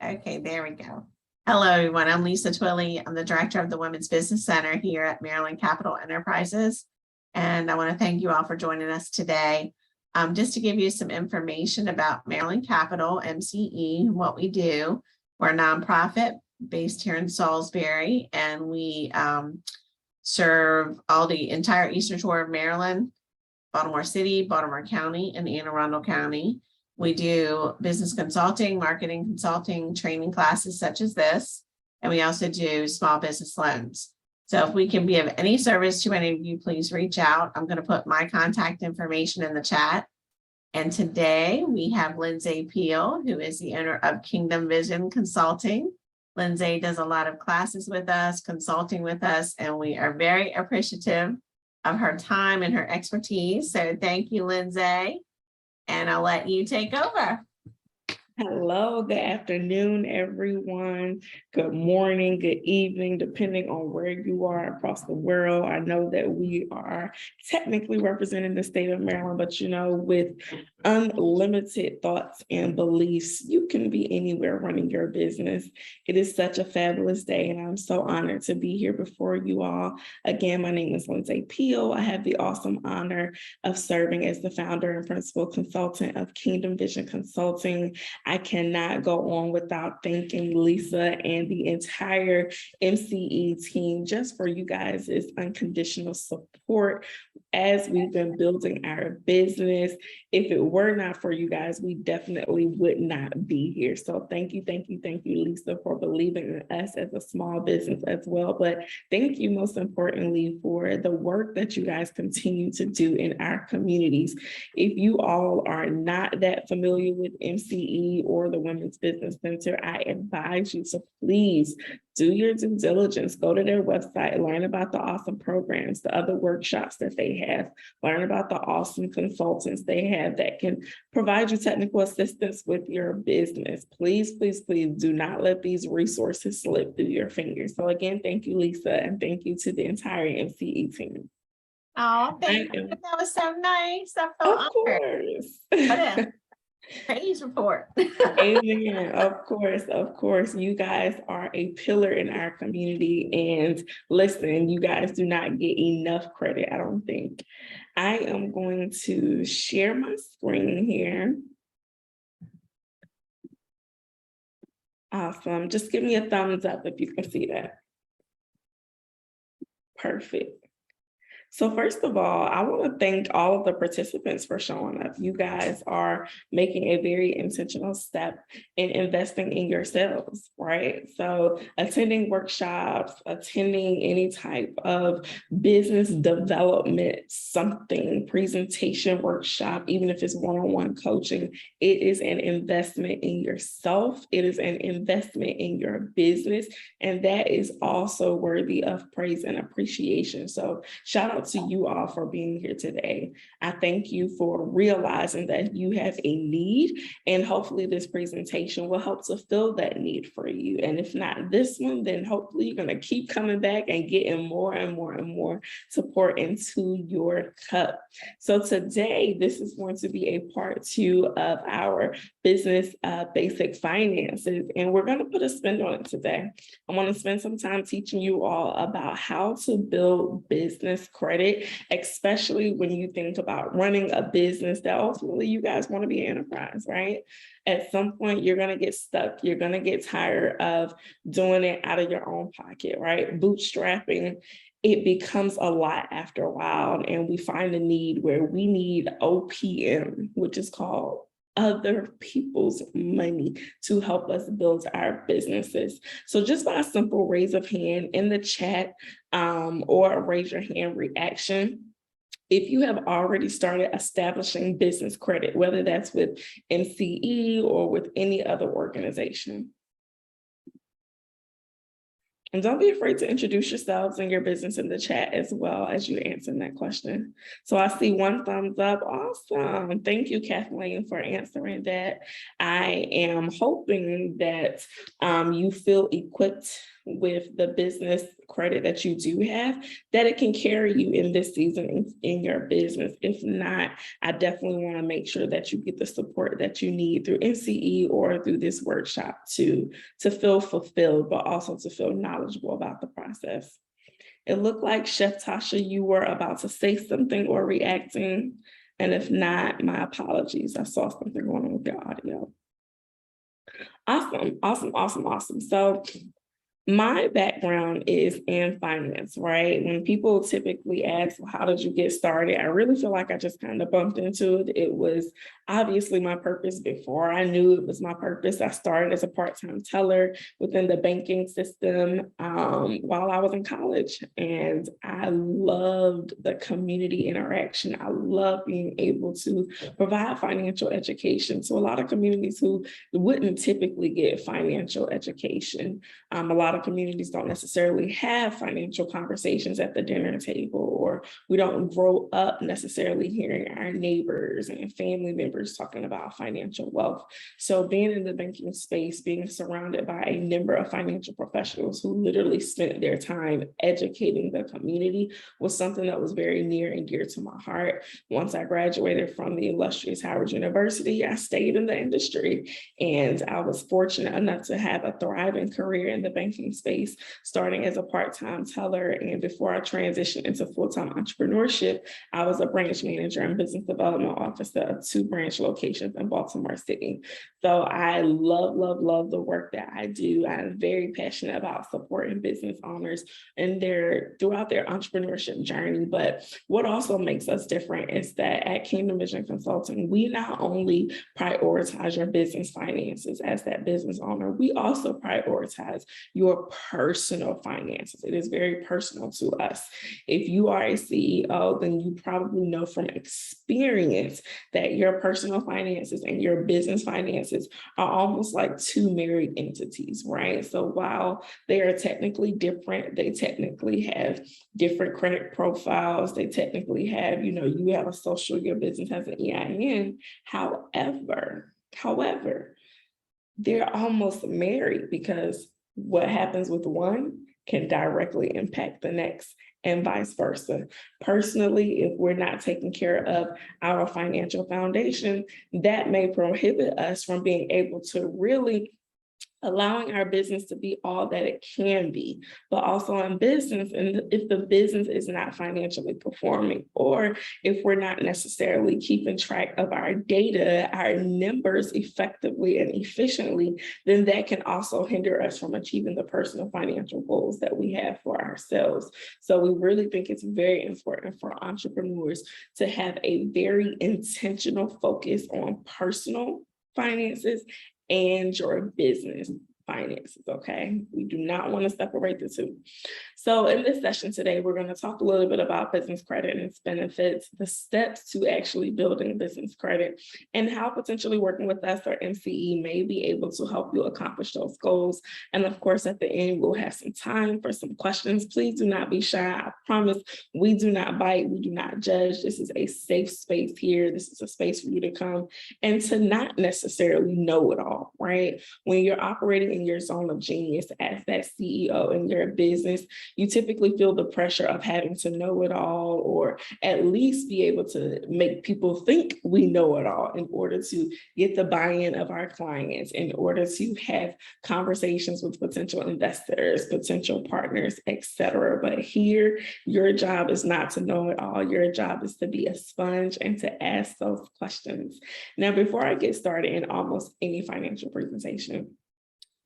Okay, there we go. Hello, everyone. I'm Lisa Twilley. I'm the director of the Women's Business Center here at Maryland Capital Enterprises. And I want to thank you all for joining us today. Just to give you some information about Maryland Capital, MCE, what we do. We're a nonprofit based here in Salisbury, and we serve all the entire Eastern Shore of Maryland, Baltimore City, Baltimore County, and Anne Arundel County. We do business consulting, marketing consulting, training classes such as this, and we also do small business loans. So if we can be of any service to any of you, please reach out. I'm going to put my contact information in the chat. And today we have Lindsay Peel, who is the owner of Kingdom Vision Consulting. Lindsay does a lot of classes with us, consulting with us, and we are very appreciative of her time and her expertise. So thank you, Lindsay. And I'll let you take over. Hello, good afternoon, everyone. Good morning, good evening, depending on where you are across the world. I know that we are technically representing the state of Maryland, but you know, with unlimited thoughts and beliefs, you can be anywhere running your business. It is such a fabulous day, and I'm so honored to be here before you all. Again, my name is Lindsay Peel. I have the awesome honor of serving as the founder and principal consultant of Kingdom Vision Consulting. I cannot go on without thanking Lisa and the entire MCE team just for you guys' unconditional support as we've been building our business. If it were not for you guys, we definitely would not be here. So thank you, Lisa, for believing in us as a small business as well. But thank you most importantly for the work that you guys continue to do in our communities. If you all are not that familiar with MCE or the Women's Business Center, I advise you to please do your due diligence, go to their website, learn about the awesome programs, the other workshops that they have, learn about the awesome consultants they have that can provide you technical assistance with your business. Please, please, please do not let these resources slip through your fingers. So again, thank you, Lisa, and thank you to the entire MCE team. Oh, thank you. That was so nice. I felt Of honored. course. Praise report. Amen. Of course. You guys are a pillar in our community. And listen, you guys do not get enough credit, I don't think. I am going to share my screen here. Awesome. Just give me a thumbs up if you can see that. Perfect. So first of all, I want to thank all of the participants for showing up. You guys are making a very intentional step in investing in yourselves, right? So attending workshops, attending any type of business development, something, presentation workshop, even if it's one-on-one coaching, it is an investment in yourself. It is an investment in your business. And that is also worthy of praise and appreciation. So shout out to you all for being here today. I thank you for realizing that you have a need, and hopefully this presentation will help to fill that need for you. And if not this one, then hopefully you're going to keep coming back and getting more and more and more to pour into your cup. So today, this is going to be a part 2 of our business basic finances, and we're going to put a spin on it today. I want to spend some time teaching you all about how to build business credit, especially when you think about running a business that ultimately you guys want to be an enterprise, right? At some point, you're going to get stuck. You're going to get tired of doing it out of your own pocket, right? Bootstrapping, it becomes a lot after a while, and we find a need where we need OPM, which is called other people's money, to help us build our businesses. So just by a simple raise of hand in the chat or a raise your hand reaction, if you have already started establishing business credit, whether that's with MCE or with any other organization. And don't be afraid to introduce yourselves and your business in the chat as well as you answer that question. So I see one thumbs up. Awesome. Thank you, Kathleen, for answering that. I am hoping that you feel equipped with the business credit that you do have, that it can carry you in this season in your business. If not, I definitely want to make sure that you get the support that you need through NCE or through this workshop to feel fulfilled, but also to feel knowledgeable about the process. It looked like Chef Tasha, you were about to say something or reacting. And if not, my apologies. I saw something going on with your audio. Awesome. So my background is in finance, right? When people typically ask, well, how did you get started? I really feel like I just kind of bumped into it. It was obviously my purpose before I knew it was my purpose. I started as a part-time teller within the banking system while I was in college. And I loved the community interaction. I love being able to provide financial education to a lot of communities who wouldn't typically get financial education. A lot of communities don't necessarily have financial conversations at the dinner table, or we don't grow up necessarily hearing our neighbors and family members talking about financial wealth. So being in the banking space, being surrounded by a number of financial professionals who literally spent their time educating the community was something that was very near and dear to my heart. Once I graduated from the illustrious Howard University, I stayed in the industry, and I was fortunate enough to have a thriving career in the banking space, starting as a part-time teller. And before I transitioned into full-time entrepreneurship, I was a branch manager and business development officer of 2 branch locations in Baltimore City. So I love the work that I do. I'm very passionate about supporting business owners and throughout their entrepreneurship journey. But what also makes us different is that at Kingdom Vision Consulting, we not only prioritize your business finances as that business owner, we also prioritize your personal finances. It is very personal to us. If you are a CEO, then you probably know from experience that your personal finances and your business finances are almost like 2 married entities, right? So while they are technically different, they technically have different credit profiles, they technically have, you have a social, your business has an EIN. However, they're almost married, because what happens with one can directly impact the next, and vice versa. Personally, if we're not taking care of our financial foundation, that may prohibit us from being able to really allowing our business to be all that it can be, but also in business. And if the business is not financially performing, or if we're not necessarily keeping track of our data, our numbers effectively and efficiently, then that can also hinder us from achieving the personal financial goals that we have for ourselves. So we really think it's very important for entrepreneurs to have a very intentional focus on personal finances and your business finances, okay? We do not want to separate the two. So in this session today, we're going to talk a little bit about business credit and its benefits, the steps to actually building business credit, and how potentially working with us or NCE may be able to help you accomplish those goals. And of course, at the end, we'll have some time for some questions. Please do not be shy. I promise we do not bite, we do not judge. This is a safe space here. This is a space for you to come and to not necessarily know it all, right? When you're operating in your zone of genius as that CEO in your business, you typically feel the pressure of having to know it all, or at least be able to make people think we know it all in order to get the buy-in of our clients, in order to have conversations with potential investors, potential partners, etc. But here, your job is not to know it all. Your job is to be a sponge and to ask those questions. Now, before I get started in almost any financial presentation,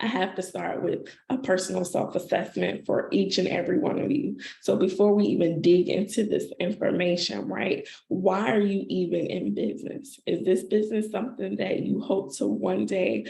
I have to start with a personal self-assessment for each and every one of you. So before we even dig into this information, right, why are you even in business? Is this business something that you hope to one day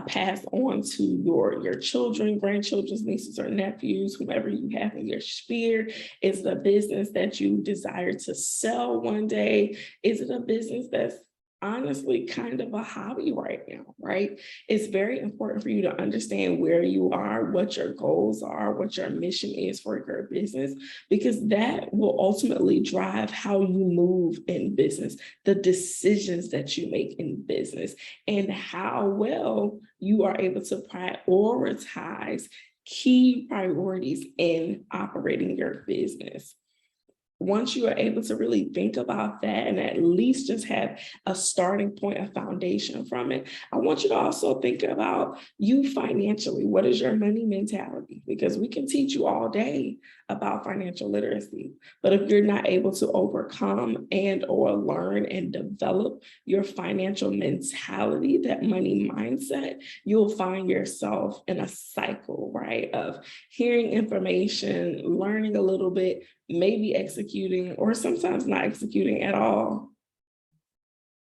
pass on to your children, grandchildren, nieces or nephews, whomever you have in your sphere? Is it a business that you desire to sell one day? Is it a business that's honestly kind of a hobby right now, right? It's very important for you to understand where you are, what your goals are, what your mission is for your business, because that will ultimately drive how you move in business, the decisions that you make in business, and how well you are able to prioritize key priorities in operating your business. Once you are able to really think about that and at least just have a starting point, a foundation from it, I want you to also think about you financially. What is your money mentality? Because we can teach you all day about financial literacy, but if you're not able to overcome and or learn and develop your financial mentality, that money mindset, you'll find yourself in a cycle, right, of hearing information, learning a little bit, maybe executing, or sometimes not executing at all,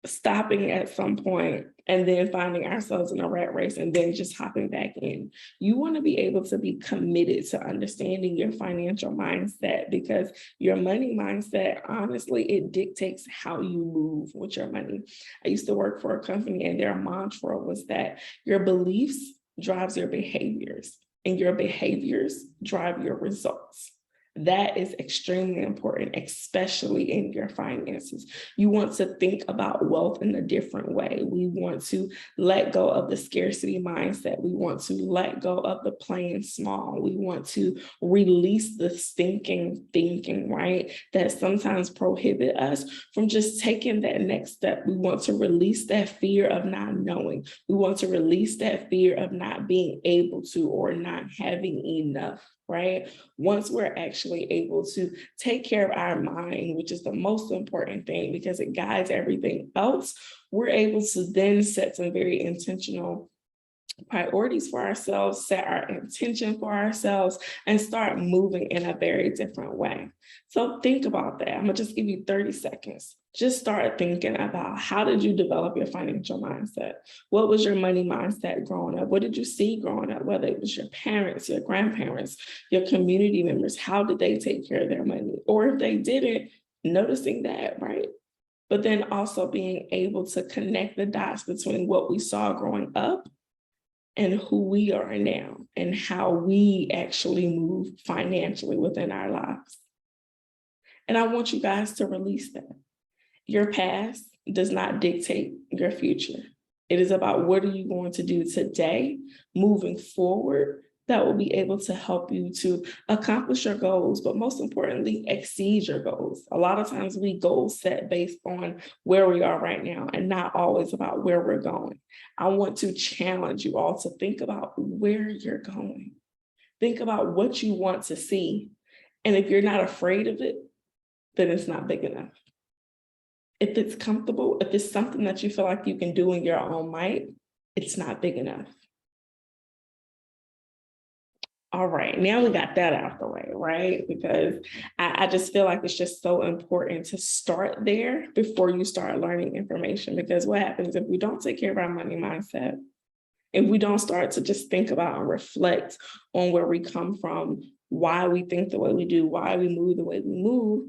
stopping at some point, and then finding ourselves in a rat race and then just hopping back in. You want to be able to be committed to understanding your financial mindset, because your money mindset, honestly, it dictates how you move with your money. I used to work for a company and their mantra was that your beliefs drives your behaviors and your behaviors drive your results. That is extremely important, especially in your finances. You want to think about wealth in a different way. We want to let go of the scarcity mindset. We want to let go of the playing small. We want to release the stinking thinking, right? That sometimes prohibit us from just taking that next step. We want to release that fear of not knowing. We want to release that fear of not being able to or not having enough. Right? Once we're actually able to take care of our mind, which is the most important thing because it guides everything else, we're able to then set some very intentional priorities for ourselves, set our intention for ourselves, and start moving in a very different way. So think about that. I'm gonna just give you 30 seconds. Just start thinking about, how did you develop your financial mindset? What was your money mindset growing up? What did you see growing up? Whether it was your parents, your grandparents, your community members, how did they take care of their money? Or if they didn't, noticing that, right? But then also being able to connect the dots between what we saw growing up and who we are now and how we actually move financially within our lives. And I want you guys to release that. Your past does not dictate your future. It is about what are you going to do today, moving forward, that will be able to help you to accomplish your goals, but most importantly, exceed your goals. A lot of times we goal set based on where we are right now and not always about where we're going. I want to challenge you all to think about where you're going. Think about what you want to see. And if you're not afraid of it, then it's not big enough. If it's comfortable, if it's something that you feel like you can do in your own might, it's not big enough. All right, now we got that out the way, right? Because I just feel like it's just so important to start there before you start learning information. Because what happens if we don't take care of our money mindset, if we don't start to just think about and reflect on where we come from, why we think the way we do, why we move the way we move,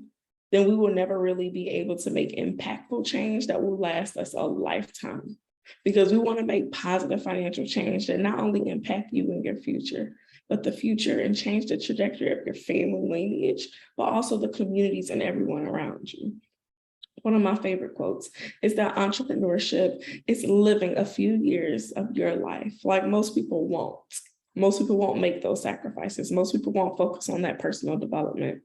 then we will never really be able to make impactful change that will last us a lifetime. Because we want to make positive financial change that not only impact you in your future, but the future and change the trajectory of your family lineage, but also the communities and everyone around you. One of my favorite quotes is that entrepreneurship is living a few years of your life like most people won't. Most people won't make those sacrifices. Most people won't focus on that personal development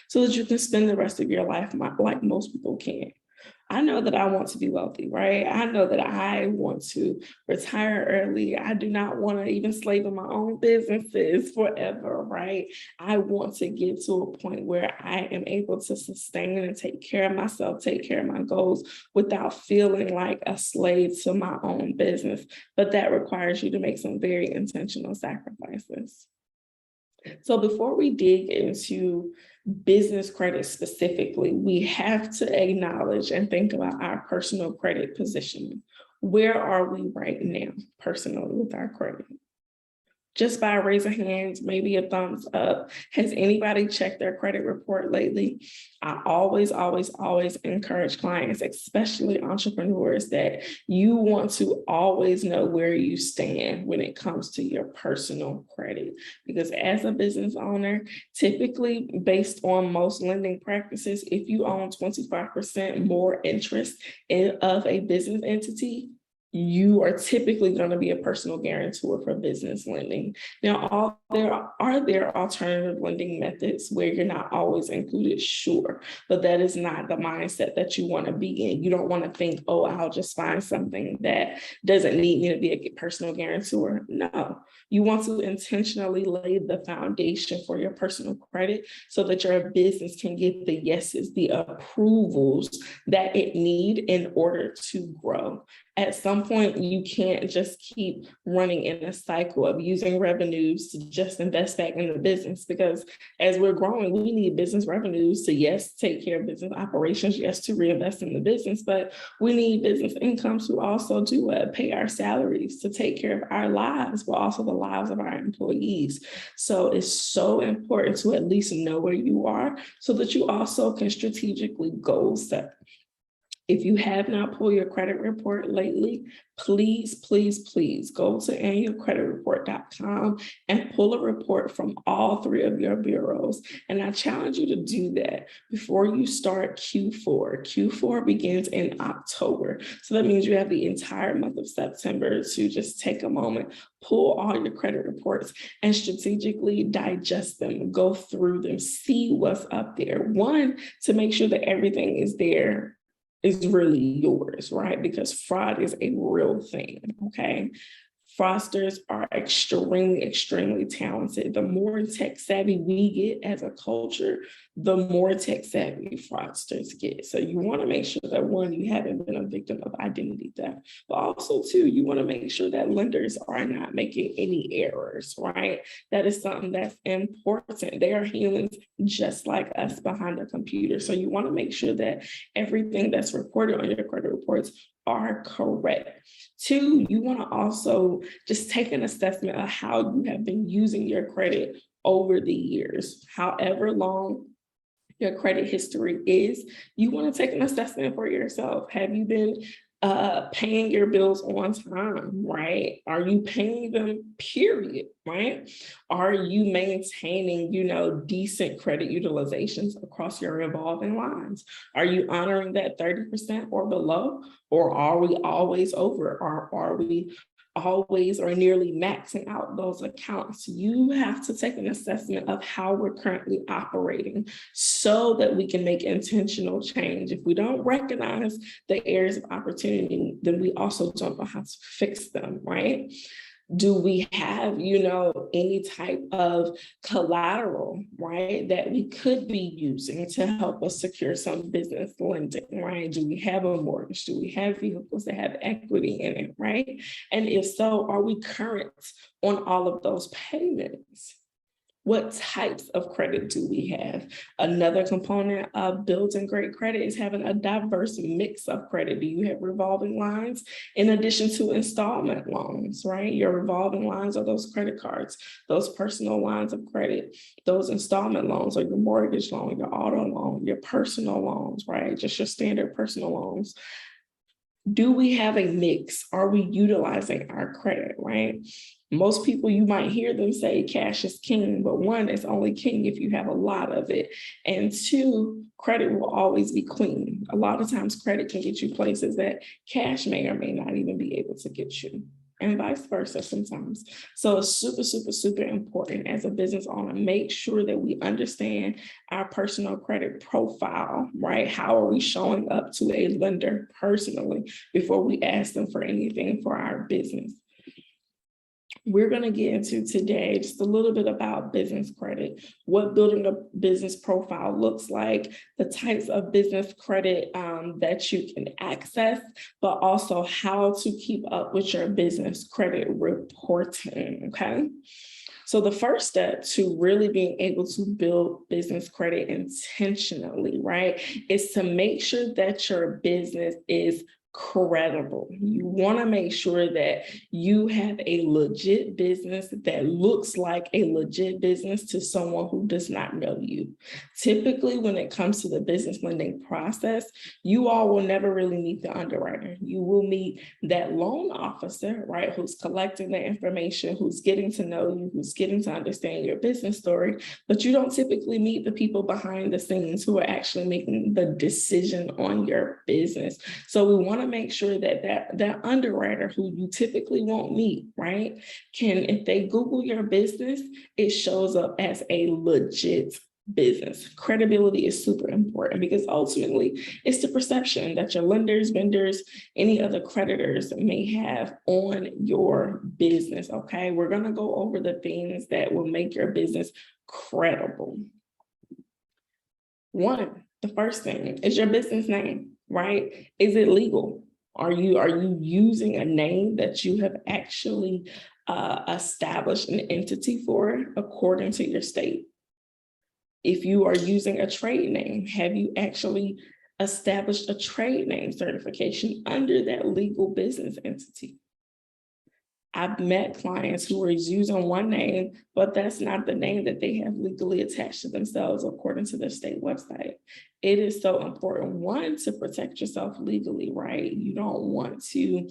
so that you can spend the rest of your life like most people can. I know that I want to be wealthy, right? I know that I want to retire early. I do not want to even slave in my own businesses forever, right? I want to get to a point where I am able to sustain and take care of myself, take care of my goals without feeling like a slave to my own business. But that requires you to make some very intentional sacrifices. So before we dig into business credit specifically, we have to acknowledge and think about our personal credit positioning. Where are we right now personally with our credit? Just by a raise of hands, maybe a thumbs up. Has anybody checked their credit report lately? I always encourage clients, especially entrepreneurs, that you want to always know where you stand when it comes to your personal credit. Because as a business owner, typically based on most lending practices, if you own 25% more interest of a business entity, you are typically going to be a personal guarantor for business lending. Now, are there alternative lending methods where you're not always included? Sure, but that is not the mindset that you want to be in. You don't want to think, oh, I'll just find something that doesn't need me to be a personal guarantor. No, you want to intentionally lay the foundation for your personal credit so that your business can get the yeses, the approvals that it need in order to grow. At some point, you can't just keep running in a cycle of using revenues to just invest back in the business, because as we're growing, we need business revenues to, yes, take care of business operations, yes, to reinvest in the business, but we need business income to also pay our salaries, to take care of our lives, but also the lives of our employees. So it's so important to at least know where you are so that you also can strategically goal set. If you have not pulled your credit report lately, please go to annualcreditreport.com and pull a report from all 3 of your bureaus. And I challenge you to do that before you start Q4. Q4 begins in October. So that means you have the entire month of September to just take a moment, pull all your credit reports and strategically digest them, go through them, see what's up there. One, to make sure that everything is there is really yours, right? Because fraud is a real thing, okay? Fraudsters are extremely talented. The more tech savvy we get as a culture, the more tech savvy fraudsters get. So you want to make sure that, one, you haven't been a victim of identity theft, but also, two, you want to make sure that lenders are not making any errors, right? That is something that's important. They are humans just like us behind a computer. So you want to make sure that everything that's reported on your credit reports are correct. Two, you want to also just take an assessment of how you have been using your credit over the years. However long your credit history is, you want to take an assessment for yourself. Have you been paying your bills on time, right? Are you paying them, period, right? Are you maintaining, decent credit utilizations across your revolving lines? Are you honoring that 30% or below? Or are we always over? Or are we always or nearly maxing out those accounts? You have to take an assessment of how we're currently operating so that we can make intentional change. If we don't recognize the areas of opportunity, then we also don't know how to fix them, right? Do we have, any type of collateral, right, that we could be using to help us secure some business lending, right? Do we have a mortgage? Do we have vehicles that have equity in it, right? And if so, are we current on all of those payments? What types of credit do we have? Another component of building great credit is having a diverse mix of credit. Do you have revolving lines in addition to installment loans, right? Your revolving lines are those credit cards, those personal lines of credit, those installment loans are your mortgage loan, your auto loan, your personal loans, right? Just your standard personal loans. Do we have a mix? Are we utilizing our credit, right? Most people, you might hear them say cash is king, but one, it's only king if you have a lot of it. And two, credit will always be queen. A lot of times credit can get you places that cash may or may not even be able to get you, and vice versa sometimes. So it's super important as a business owner, make sure that we understand our personal credit profile, right? How are we showing up to a lender personally before we ask them for anything for our business? We're going to get into today just a little bit about business credit, what building a business profile looks like, the types of business credit that you can access, but also how to keep up with your business credit reporting, okay? So the first step to really being able to build business credit intentionally, right, is to make sure that your business is credible. You want to make sure that you have a legit business that looks like a legit business to someone who does not know you. Typically, when it comes to the business lending process, you all will never really meet the underwriter. You will meet that loan officer, right, who's collecting the information, who's getting to know you, who's getting to understand your business story, but you don't typically meet the people behind the scenes who are actually making the decision on your business. So we want to to make sure that underwriter who you typically won't meet, right, if they Google your business, it shows up as a legit business. Credibility is super important because ultimately it's the perception that your lenders, vendors, any other creditors may have on your business. Okay, we're going to go over the things that will make your business credible. The first thing is your business name, right? Is it legal? Are you using a name that you have actually established an entity for according to your state? If you are using a trade name, have you actually established a trade name certification under that legal business entity? I've met clients who are using one name, but that's not the name that they have legally attached to themselves according to their state website. It is so important, one, to protect yourself legally, right? You don't want to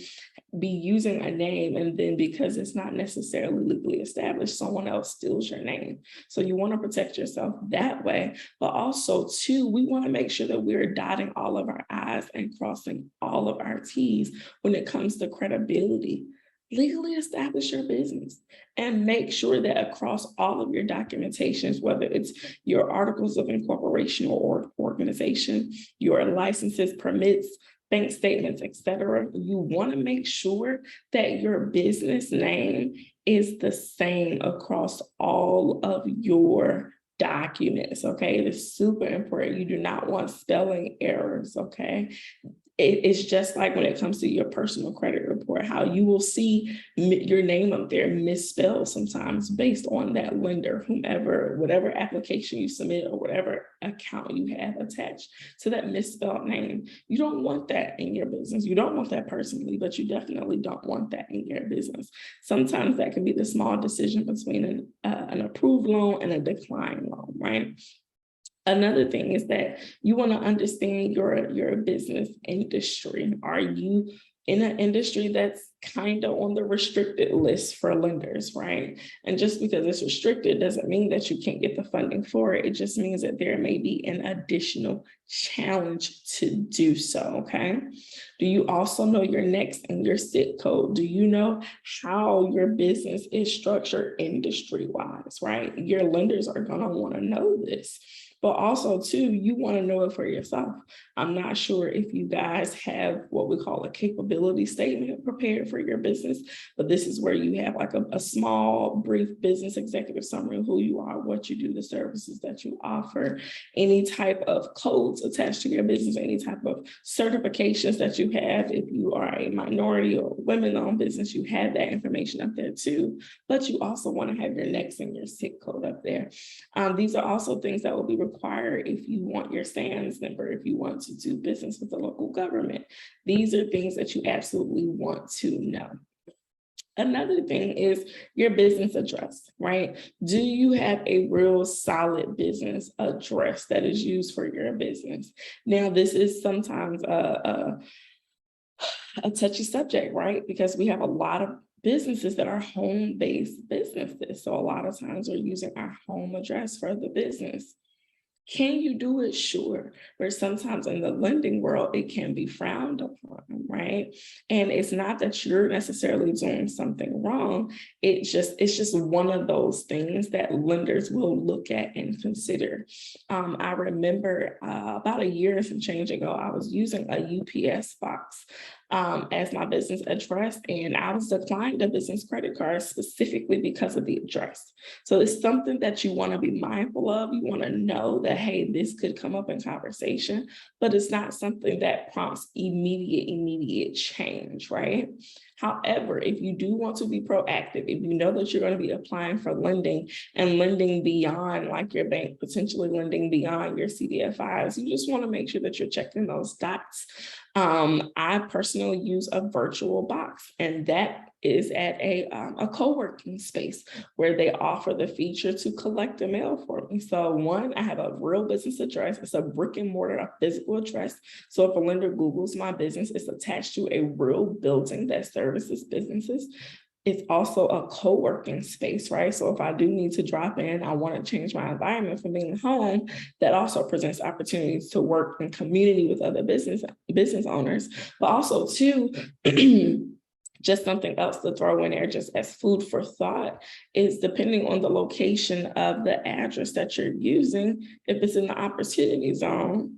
be using a name and then because it's not necessarily legally established, someone else steals your name. So you want to protect yourself that way. But also, two, we want to make sure that we're dotting all of our I's and crossing all of our T's when it comes to credibility. Legally establish your business and make sure that across all of your documentations, whether it's your articles of incorporation or organization, your licenses, permits, bank statements, etc., you want to make sure that your business name is the same across all of your documents. Okay, it is super important. You do not want spelling errors. Okay. It's just like when it comes to your personal credit report, how you will see your name up there misspelled sometimes based on that lender, whomever, whatever application you submit or whatever account you have attached to that misspelled name. You don't want that in your business. You don't want that personally, but you definitely don't want that in your business. Sometimes that can be the small decision between an approved loan and a declined loan, right? Another thing is that you want to understand your business industry. Are you in an industry that's kind of on the restricted list for lenders, right? And just because it's restricted doesn't mean that you can't get the funding for it. It just means that there may be an additional challenge to do so, okay? Do you also know your NAICS and your SIC code? Do you know how your business is structured industry-wise, right? Your lenders are going to want to know this. But also, too, you want to know it for yourself. I'm not sure if you guys have what we call a capability statement prepared for your business, but this is where you have like a small, brief business executive summary of who you are, what you do, the services that you offer, any type of codes attached to your business, any type of certifications that you have. If you are a minority or women-owned business, you have that information up there too. But you also want to have your NAICS and your SIC code up there. These are also things that will be required if you want your SANS number, if you want to do business with the local government. These are things that you absolutely want to know. Another thing is your business address, right? Do you have a real solid business address that is used for your business? Now, this is sometimes a touchy subject, right? Because we have a lot of businesses that are home-based businesses. So a lot of times we're using our home address for the business. Can you do it? Sure. But sometimes in the lending world, it can be frowned upon, right? And it's not that you're necessarily doing something wrong. It's just one of those things that lenders will look at and consider. I remember about a year and some change ago, I was using a UPS box as my business address, and I was declined a business credit card specifically because of the address. So it's something that you want to be mindful of. You want to know that, hey, this could come up in conversation, but it's not something that prompts immediate change, right? However, if you do want to be proactive, if you know that you're going to be applying for lending and lending beyond like your bank, potentially lending beyond your CDFIs, you just want to make sure that you're checking those dots. I personally use a virtual box, and that is at a co-working space where they offer the feature to collect the mail for me. So one, I have a real business address. It's a brick and mortar, a physical address. So if a lender Googles my business, it's attached to a real building that services businesses. It's also a co-working space, right? So if I do need to drop in, I want to change my environment from being home, that also presents opportunities to work in community with other business owners, but also too, just something else to throw in there just as food for thought is depending on the location of the address that you're using, if it's in the opportunity zone,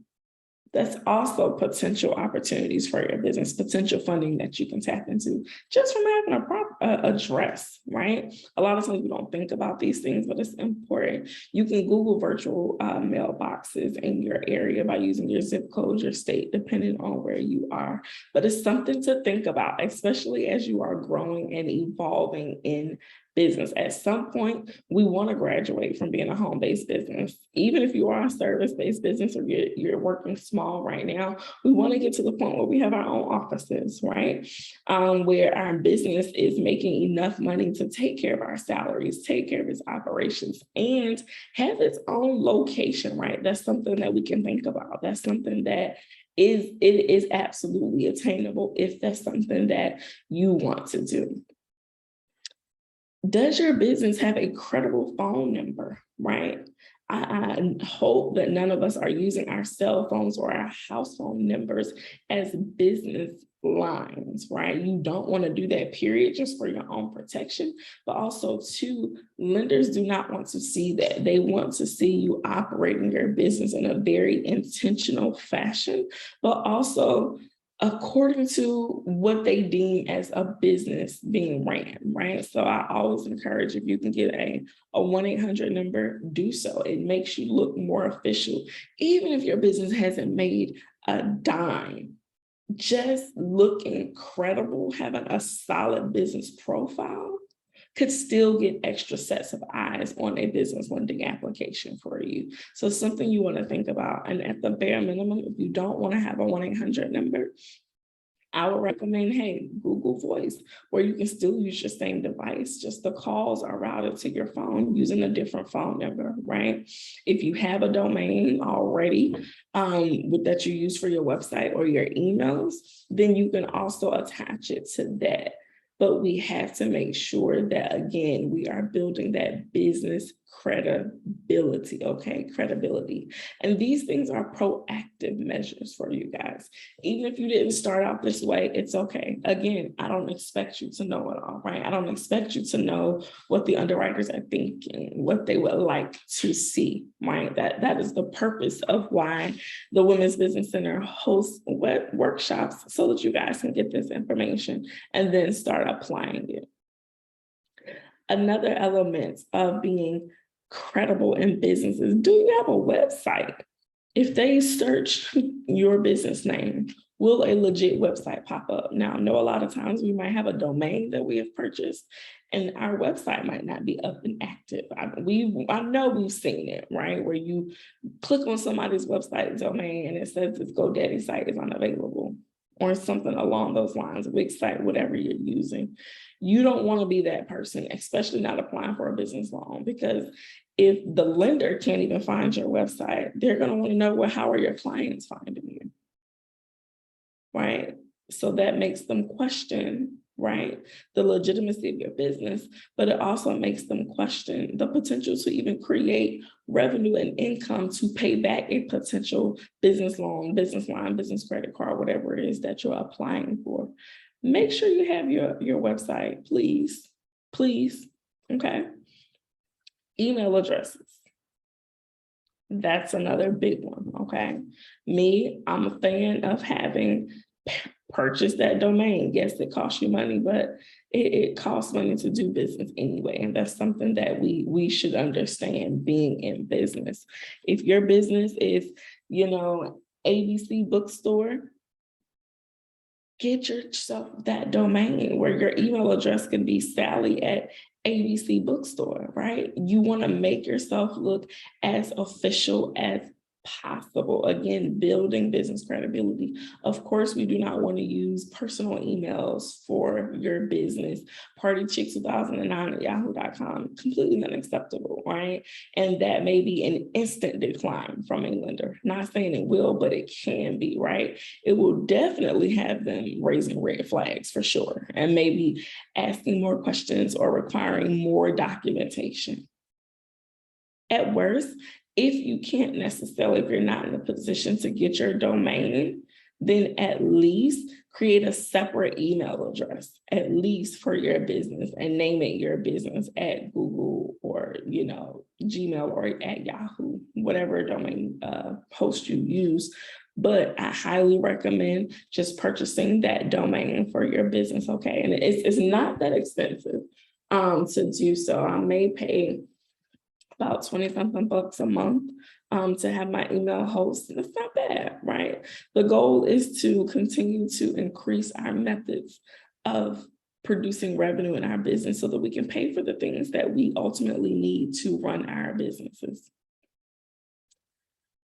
that's also potential opportunities for your business, potential funding that you can tap into just from having a proper address, right? A lot of times we don't think about these things, but it's important. You can Google virtual mailboxes in your area by using your zip code, your state, depending on where you are. But it's something to think about, especially as you are growing and evolving in business. At some point, we want to graduate from being a home-based business. Even if you are a service-based business or you're working small right now, we want to get to the point where we have our own offices, right? Where our business is making enough money to take care of our salaries, take care of its operations, and have its own location, right? That's something that we can think about. That's something that it is absolutely attainable if that's something that you want to do. Does your business have a credible phone number, right? I hope that none of us are using our cell phones or our house phone numbers as business lines, right? You don't want to do that, period, just for your own protection. But also, too, lenders do not want to see that. They want to see you operating your business in a very intentional fashion, but also according to what they deem as a business being ran, right? So I always encourage, if you can get a 1-800 number, do so. It makes you look more official. Even if your business hasn't made a dime, just looking credible, having a solid business profile could still get extra sets of eyes on a business lending application for you. So something you want to think about. And at the bare minimum, if you don't want to have a 1-800 number, I would recommend, hey, Google Voice, where you can still use your same device, just the calls are routed to your phone using a different phone number, right? If you have a domain already that you use for your website or your emails, then you can also attach it to that. But we have to make sure that, again, we are building that business credibility, okay? Credibility. And these things are proactive measures for you guys. Even if you didn't start out this way, it's okay. Again, I don't expect you to know it all, right? I don't expect you to know what the underwriters are thinking, what they would like to see, right? That is the purpose of why the Women's Business Center hosts workshops, so that you guys can get this information and then start applying it. Another element of being credible in business is, do you have a website? If they search your business name, will a legit website pop up? Now, I know a lot of times we might have a domain that we have purchased and our website might not be up and active. I know we've seen it, right? Where you click on somebody's website domain and it says this GoDaddy site is unavailable, or something along those lines, Wix site, whatever you're using. You don't want to be that person, especially not applying for a business loan, because if the lender can't even find your website, they're going to want to know, well, how are your clients finding you? Right? So that makes them question, right, the legitimacy of your business, but it also makes them question the potential to even create revenue and income to pay back a potential business loan, business line, business credit card, whatever it is that you're applying for. Make sure you have your website, please, okay? Email addresses. That's another big one, okay? Me, I'm a fan of having purchased that domain. Yes, it costs you money, but it costs money to do business anyway. And that's something that we should understand being in business. If your business is, ABC bookstore, get yourself that domain where your email address can be Sally at ABC bookstore, right? You want to make yourself look as official as possible. Again, building business credibility. Of course, we do not want to use personal emails for your business. partychick2009 at yahoo.com, completely unacceptable, right? And that may be an instant decline from a lender. Not saying it will, but it can be, right? It will definitely have them raising red flags for sure, and maybe asking more questions or requiring more documentation. At worst, if you can't necessarily, if you're not in a position to get your domain, then at least create a separate email address, at least for your business, and name it your business at Google or, Gmail or at Yahoo, whatever domain host you use. But I highly recommend just purchasing that domain for your business, okay? And it's not that expensive to do so. I may pay about 20 something bucks a month to have my email host. That's not bad, right? The goal is to continue to increase our methods of producing revenue in our business so that we can pay for the things that we ultimately need to run our businesses.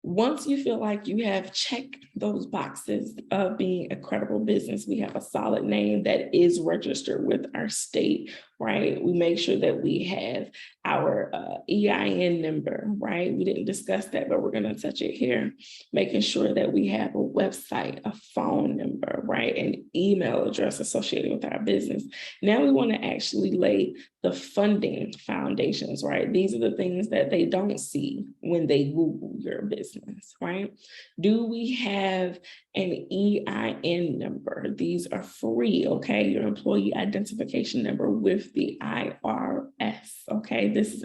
Once you feel like you have checked those boxes of being a credible business, we have a solid name that is registered with our state, right? We make sure that we have our EIN number, right? We didn't discuss that, but we're going to touch it here. Making sure that we have a website, a phone number, right? An email address associated with our business. Now we want to actually lay the funding foundations, right? These are the things that they don't see when they Google your business, right? Do we have an EIN number? These are free, okay? Your employee identification number with the IRS, okay? This is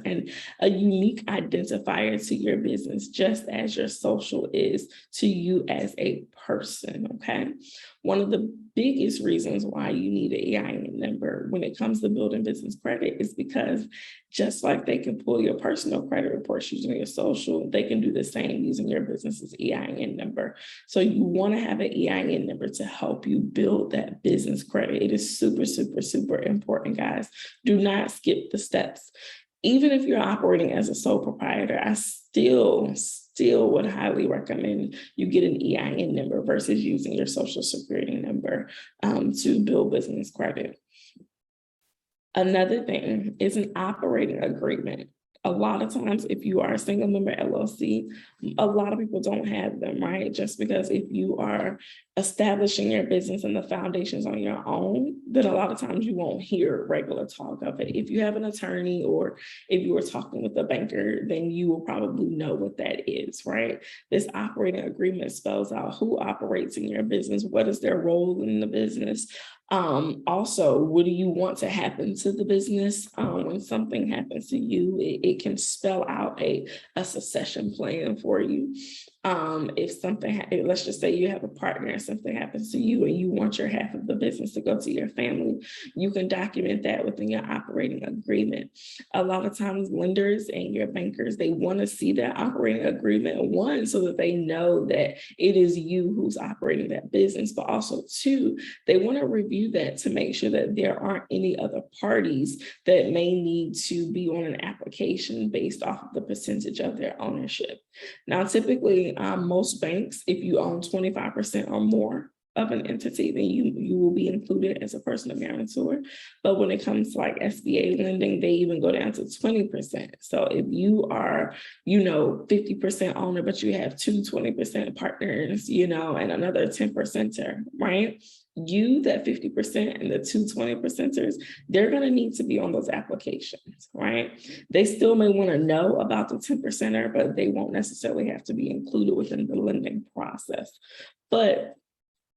a unique identifier to your business, just as your social is to you as a person, okay? One of the biggest reasons why you need an EIN number when it comes to building business credit is because just like they can pull your personal credit reports using your social, they can do the same using your business's EIN number. So you want to have an EIN number to help you build that business credit. It is super, super, super important, guys. Do not skip the steps. Even if you're operating as a sole proprietor, I still would highly recommend you get an EIN number versus using your social security number to build business credit. Another thing is an operating agreement. A lot of times, if you are a single member LLC, a lot of people don't have them, right? Just because if you are establishing your business and the foundations on your own, then a lot of times you won't hear regular talk of it. If you have an attorney or if you were talking with a banker, then you will probably know what that is, right? This operating agreement spells out who operates in your business, what is their role in the business. Also, what do you want to happen to the business when something happens to you? It can spell out a succession plan for you. If something, let's just say you have a partner and something happens to you and you want your half of the business to go to your family, you can document that within your operating agreement. A lot of times lenders and your bankers, they want to see that operating agreement, one, so that they know that it is you who's operating that business, but also two, they want to review that to make sure that there aren't any other parties that may need to be on an application based off of the percentage of their ownership. Now, typically, most banks, if you own 25% or more of an entity, then you will be included as a personal guarantor. But when it comes to like SBA lending, they even go down to 20%. So if you are, 50% owner, but you have two 20% partners, and another 10%er, right? You, that 50% and the two 20%ers, they're going to need to be on those applications, right? They still may want to know about the 10%er, but they won't necessarily have to be included within the lending process. But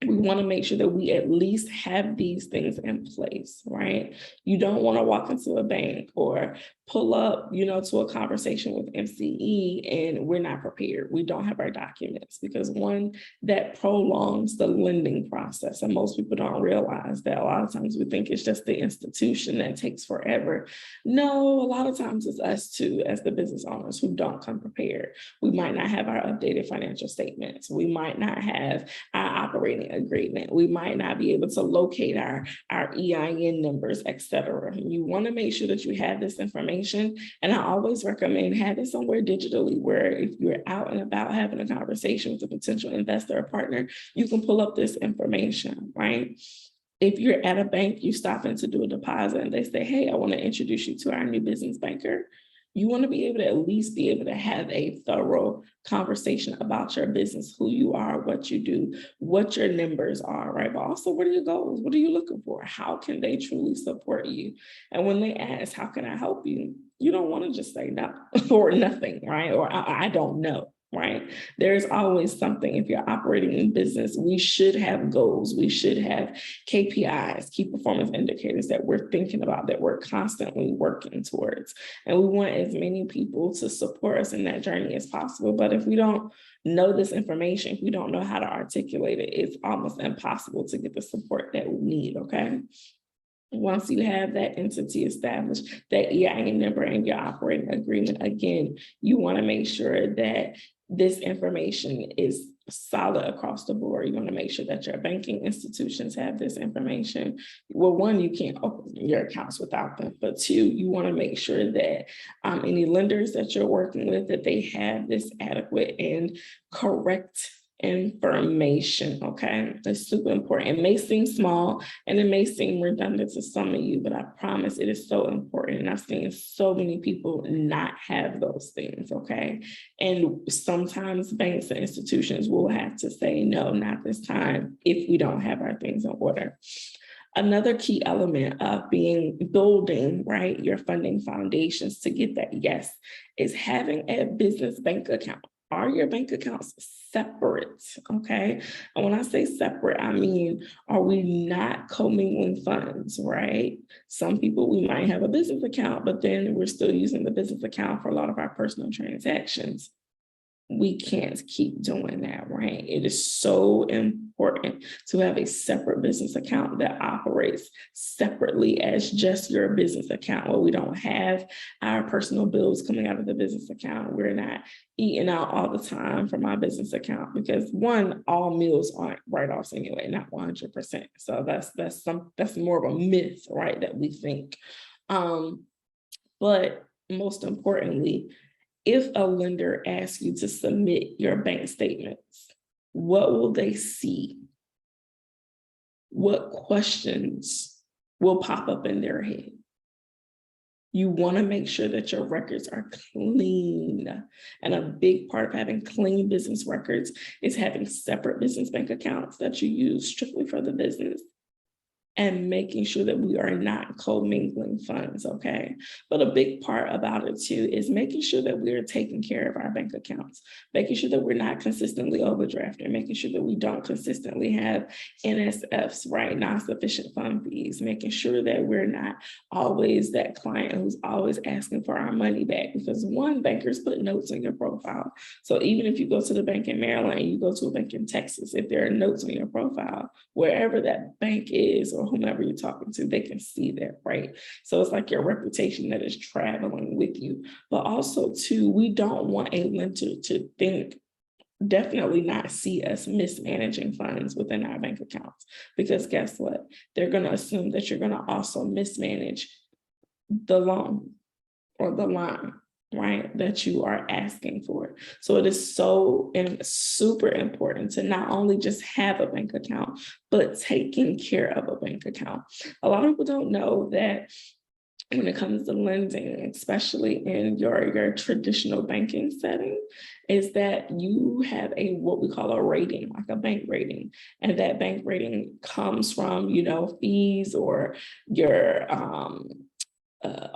we want to make sure that we at least have these things in place, right? You don't want to walk into a bank or pull up, to a conversation with MCE and we're not prepared. We don't have our documents because one, that prolongs the lending process. And most people don't realize that a lot of times we think it's just the institution that takes forever. No, a lot of times it's us too, as the business owners who don't come prepared. We might not have our updated financial statements. We might not have our operating agreement. We might not be able to locate our EIN numbers, et cetera. You want to make sure that you have this information. And I always recommend have it somewhere digitally where if you're out and about having a conversation with a potential investor or partner, you can pull up this information, right? If you're at a bank, you stop in to do a deposit and they say, hey, I want to introduce you to our new business banker. You want to be able to at least be able to have a thorough conversation about your business, who you are, what you do, what your numbers are, right? But also, what are your goals? What are you looking for? How can they truly support you? And when they ask, how can I help you? You don't want to just say no or nothing, right? Or I don't know. Right? There's always something. If you're operating in business, we should have goals. We should have KPIs, key performance indicators that we're thinking about, that we're constantly working towards. And we want as many people to support us in that journey as possible. But if we don't know this information, if we don't know how to articulate it, it's almost impossible to get the support that we need, okay? Once you have that entity established, that EIN number and your operating agreement, again, you want to make sure that this information is solid across the board. You want to make sure that your banking institutions have this information. Well, one, you can't open your accounts without them, but two, you want to make sure that any lenders that you're working with, that they have this adequate and correct information, okay? It's super important. It may seem small and it may seem redundant to some of you, but I promise it is so important. And I've seen so many people not have those things, okay? And sometimes banks and institutions will have to say, no, not this time, if we don't have our things in order. Another key element of building, right, your funding foundations to get that yes is having a business bank account. Are your bank accounts separate? Okay. And when I say separate, I mean, are we not commingling funds, right? Some people, we might have a business account, but then we're still using the business account for a lot of our personal transactions. We can't keep doing that, right? It is so important to have a separate business account that operates separately as just your business account, where we don't have our personal bills coming out of the business account. We're not eating out all the time from our business account because one, all meals aren't write-offs anyway, not 100%. So that's more of a myth, right? That we think. But most importantly, if a lender asks you to submit your bank statements, what will they see? What questions will pop up in their head? You want to make sure that your records are clean. And a big part of having clean business records is having separate business bank accounts that you use strictly for the business, and making sure that we are not commingling funds, okay? But a big part about it too is making sure that we are taking care of our bank accounts, making sure that we're not consistently overdrafting, making sure that we don't consistently have NSFs, right? Non-sufficient fund fees, making sure that we're not always that client who's always asking for our money back, because one, bankers put notes on your profile. So even if you go to the bank in Maryland and you go to a bank in Texas, if there are notes on your profile, wherever that bank is or whomever you're talking to, they can see that, right? So it's like your reputation that is traveling with you. But also too, we don't want a lender to think, definitely not see us mismanaging funds within our bank accounts, because guess what? They're going to assume that you're going to also mismanage the loan or the line, right, that you are asking for. So it is so super important to not only just have a bank account, but taking care of a bank account. A lot of people don't know that when it comes to lending, especially in your traditional banking setting, is that you have what we call a rating, like a bank rating. And that bank rating comes from, fees or your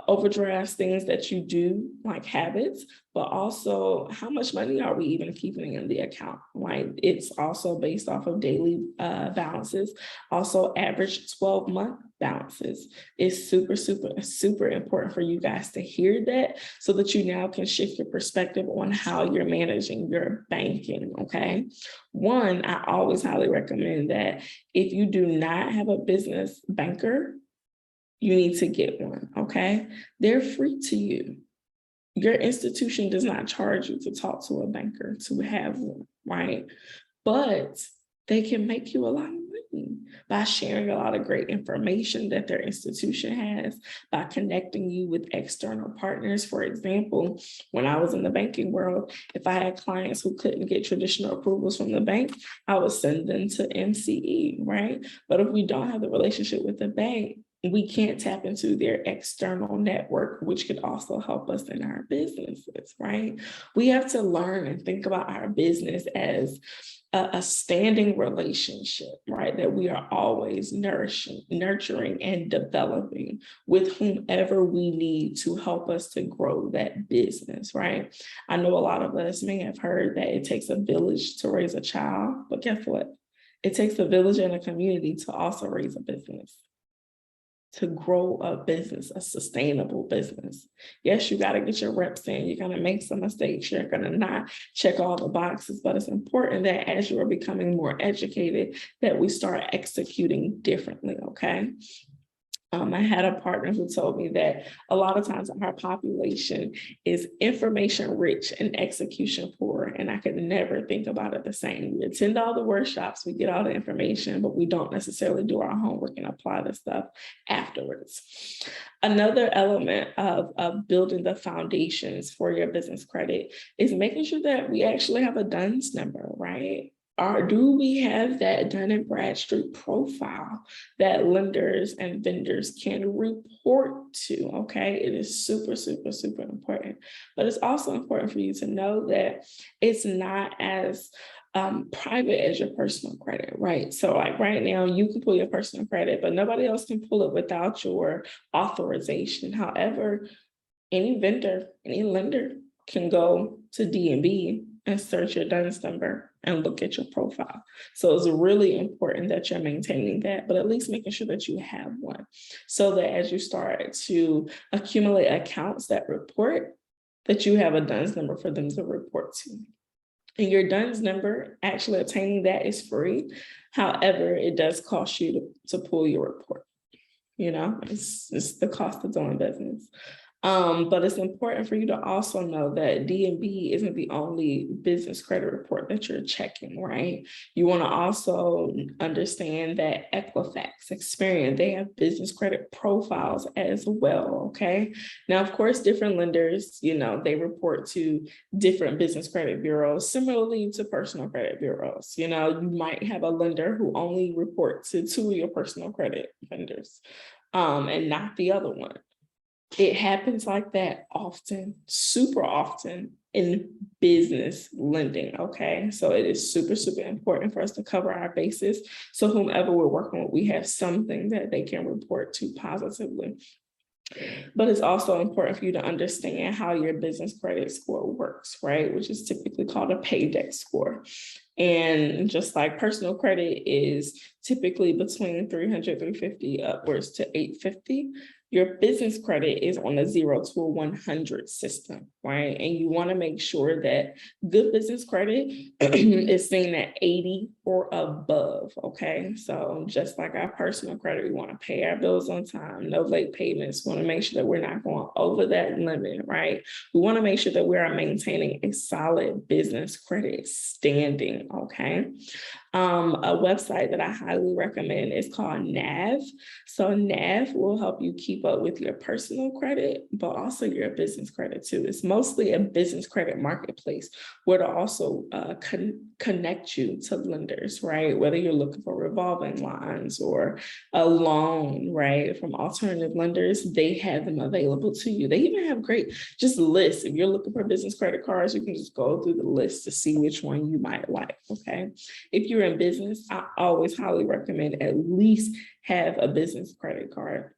overdrafts, things that you do, like habits, but also how much money are we even keeping in the account, right? It's also based off of daily balances, also average 12-month balances. It's super, super, super important for you guys to hear that, so that you now can shift your perspective on how you're managing your banking, okay? One, I always highly recommend that if you do not have a business banker, you need to get one, okay? They're free to you. Your institution does not charge you to talk to a banker to have one, right? But they can make you a lot of money by sharing a lot of great information that their institution has, by connecting you with external partners. For example, when I was in the banking world, if I had clients who couldn't get traditional approvals from the bank, I would send them to MCE, right? But if we don't have the relationship with the bank, we can't tap into their external network, which could also help us in our businesses, right? We have to learn and think about our business as a standing relationship, right? That we are always nurturing and developing with whomever we need to help us to grow that business, right? I know a lot of us may have heard that it takes a village to raise a child, but guess what? It takes a village and a community to also raise a business, to grow a business, a sustainable business. Yes, you got to get your reps in. You're going to make some mistakes. You're going to not check all the boxes, but it's important that as you are becoming more educated, that we start executing differently, okay? I had a partner who told me that a lot of times our population is information rich and execution poor, and I could never think about it the same. We attend all the workshops, we get all the information, but we don't necessarily do our homework and apply the stuff afterwards. Another element of building the foundations for your business credit is making sure that we actually have a DUNS number, right? Do we have that Dun & Bradstreet profile that lenders and vendors can report to? Okay, it is super, super, super important. But it's also important for you to know that it's not as private as your personal credit, right? So like right now, you can pull your personal credit, but nobody else can pull it without your authorization. However, any vendor, any lender can go to DNB and search your DUNS number and look at your profile. So it's really important that you're maintaining that, but at least making sure that you have one, so that as you start to accumulate accounts that report, that you have a DUNS number for them to report to. And your DUNS number, actually obtaining that is free. However, it does cost you to pull your report. You know, it's the cost of doing business. But it's important for you to also know that DNB isn't the only business credit report that you're checking, right? You want to also understand that Equifax, Experian, they have business credit profiles as well, okay? Now, of course, different lenders, you know, they report to different business credit bureaus, similarly to personal credit bureaus. You know, you might have a lender who only reports to 2 of your personal credit vendors, and not the other one. It happens like that often, super often in business lending, okay? So it is super, super important for us to cover our bases. So whomever we're working with, we have something that they can report to positively. But it's also important for you to understand how your business credit score works, right? Which is typically called a PAYDEX score. And just like personal credit is typically between 300, 350 upwards to 850, your business credit is on a 0 to a 100 system, right? And you want to make sure that good business credit is seen at 80 or above, okay? So just like our personal credit, we want to pay our bills on time, no late payments. We want to make sure that we're not going over that limit, right? We want to make sure that we are maintaining a solid business credit standing, okay? A website that I highly recommend is called NAV. So NAV will help you keep up with your personal credit, but also your business credit too. It's mostly a business credit marketplace where to also connect you to lenders, right? Whether you're looking for revolving lines or a loan, right? From alternative lenders, they have them available to you. They even have great just lists. If you're looking for business credit cards, you can just go through the list to see which one you might like, okay? If you're in business, I always highly recommend at least have a business credit card.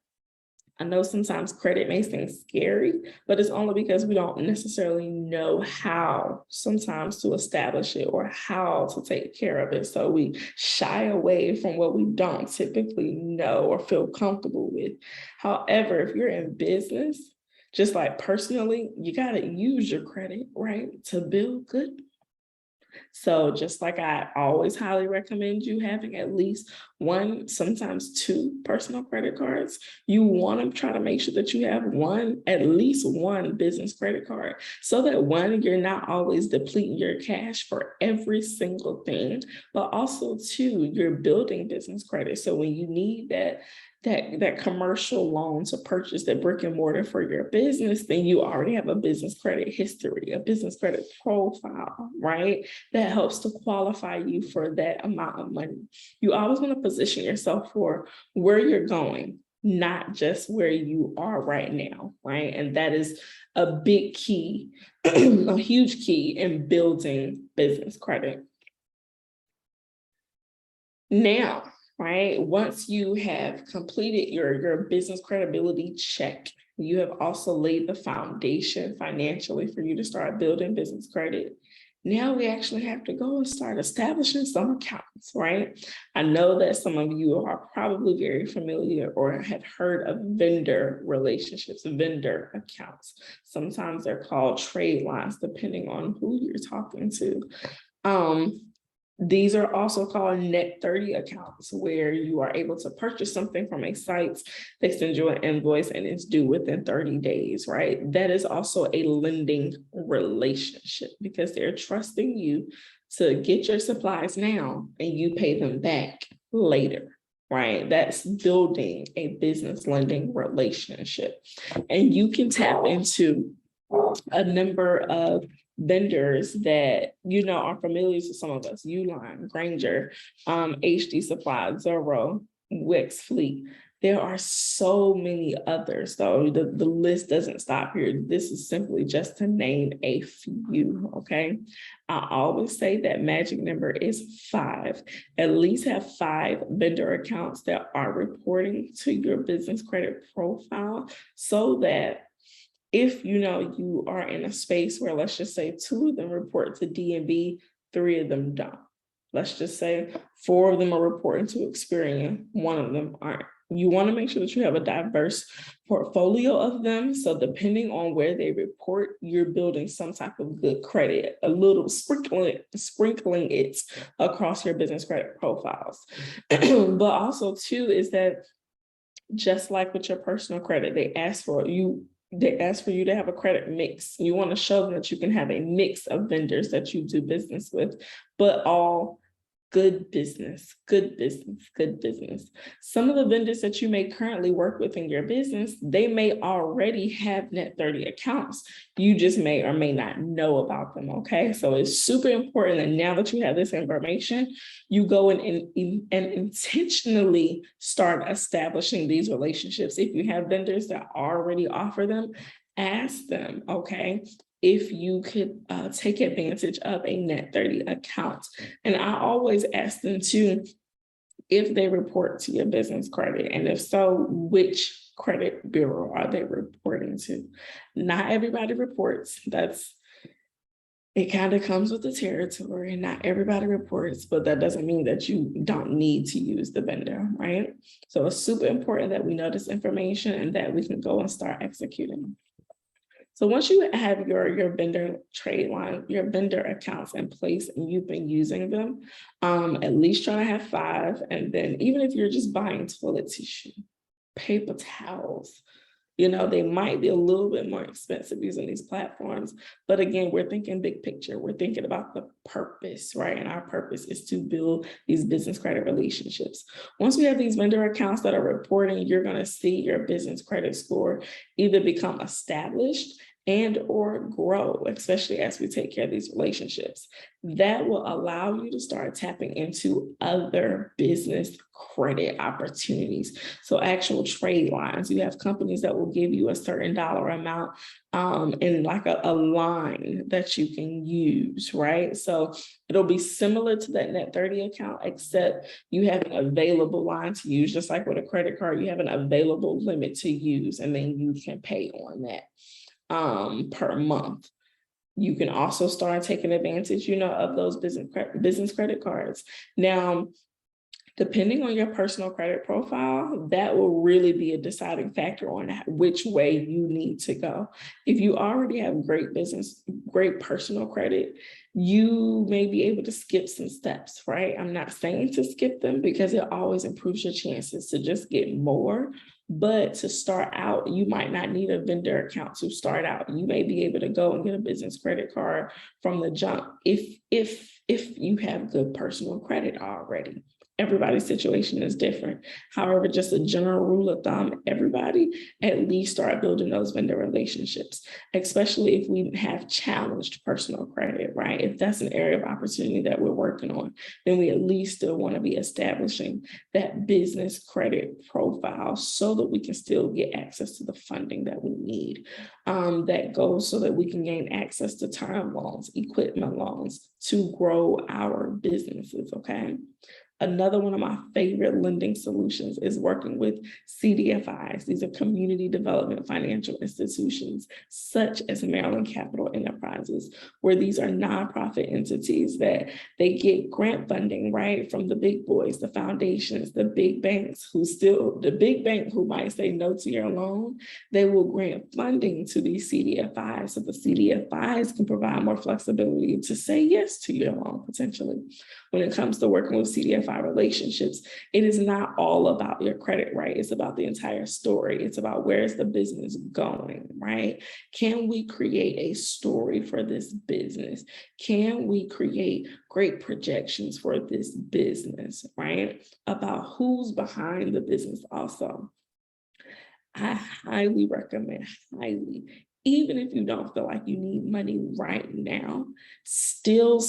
I know sometimes credit may seem scary, but it's only because we don't necessarily know how sometimes to establish it or how to take care of it. So we shy away from what we don't typically know or feel comfortable with. However, if you're in business, just like personally, you got to use your credit, right, to build good. So just like I always highly recommend you having at least one, sometimes two personal credit cards, you want to try to make sure that you have at least one business credit card, so that one, you're not always depleting your cash for every single thing, but also two, you're building business credit. So when you need that commercial loan to purchase that brick and mortar for your business, then you already have a business credit history, a business credit profile, right? That helps to qualify you for that amount of money. You always want to position yourself for where you're going, not just where you are right now, right? And that is a big key, a huge key in building business credit. Now, right, once you have completed your business credibility check, you have also laid the foundation financially for you to start building business credit. Now we actually have to go and start establishing some accounts, right? I know that some of you are probably very familiar or have heard of vendor relationships, vendor accounts. Sometimes they're called trade lines, depending on who you're talking to. These are also called net 30 accounts, where you are able to purchase something from a site, they send you an invoice and it's due within 30 days, right? That is also a lending relationship, because they're trusting you to get your supplies now and you pay them back later, right? That's building a business lending relationship. And you can tap into a number of vendors that are familiar to some of us: Uline, Granger, HD Supply, Zoro, Wix Fleet. There are so many others, though. The list doesn't stop here. This is simply just to name a few, okay? I always say that magic number is 5. At least have 5 vendor accounts that are reporting to your business credit profile, so that if you are in a space where, let's just say, 2 of them report to DMV, 3 of them don't. Let's just say 4 of them are reporting to Experian, 1 of them aren't. You want to make sure that you have a diverse portfolio of them. So depending on where they report, you're building some type of good credit, a little sprinkling it across your business credit profiles. But also too is that, just like with your personal credit, they ask for you to have a credit mix. You want to show them that you can have a mix of vendors that you do business with, but all good business. Some of the vendors that you may currently work with in your business, they may already have net 30 accounts. You just may or may not know about them, okay? So it's super important that now that you have this information, you go and intentionally start establishing these relationships. If you have vendors that already offer them, ask them, okay, if you could take advantage of a net 30 account. And I always ask them too, if they report to your business credit, and if so, which credit bureau are they reporting to? Not everybody reports. It kind of comes with the territory. Not everybody reports, but that doesn't mean that you don't need to use the vendor, right? So it's super important that we know this information and that we can go and start executing. So once you have your vendor trade line, your vendor accounts in place, and you've been using them, at least try to have 5. And then even if you're just buying toilet tissue, paper towels, they might be a little bit more expensive using these platforms. But again, we're thinking big picture. We're thinking about the purpose, right? And our purpose is to build these business credit relationships. Once we have these vendor accounts that are reporting, you're going to see your business credit score either become established and or grow, especially as we take care of these relationships. That will allow you to start tapping into other business credit opportunities. So actual trade lines, you have companies that will give you a certain dollar amount in like a line that you can use, right? So it'll be similar to that net 30 account, except you have an available line to use. Just like with a credit card, you have an available limit to use, and then you can pay on that per month. You can also start taking advantage, of those business credit cards. Now, Depending on your personal credit profile, that will really be a deciding factor on which way you need to go. If you already have great personal credit, you may be able to skip some steps, right? I'm not saying to skip them because it always improves your chances to just get more. But to start out, you might not need a vendor account to start out. You may be able to go and get a business credit card from the jump if you have good personal credit already. Everybody's situation is different. However, just a general rule of thumb, everybody at least start building those vendor relationships, especially if we have challenged personal credit, right? If that's an area of opportunity that we're working on, then we at least still want to be establishing that business credit profile so that we can still get access to the funding that we need. That goes so that we can gain access to term loans, equipment loans to grow our businesses, okay? Another one of my favorite lending solutions is working with CDFIs. These are community development financial institutions, such as Maryland Capital Enterprises, where these are nonprofit entities that they get grant funding, right, from the big boys, the foundations, the big banks the big bank who might say no to your loan, they will grant funding to these CDFIs so the CDFIs can provide more flexibility to say yes to your loan potentially. When it comes to working with CDFI relationships, it is not all about your credit, right? It's about the entire story. It's about where's the business going, right? Can we create a story for this business? Can we create great projections for this business, right? About who's behind the business also. I highly recommend, even if you don't feel like you need money right now, still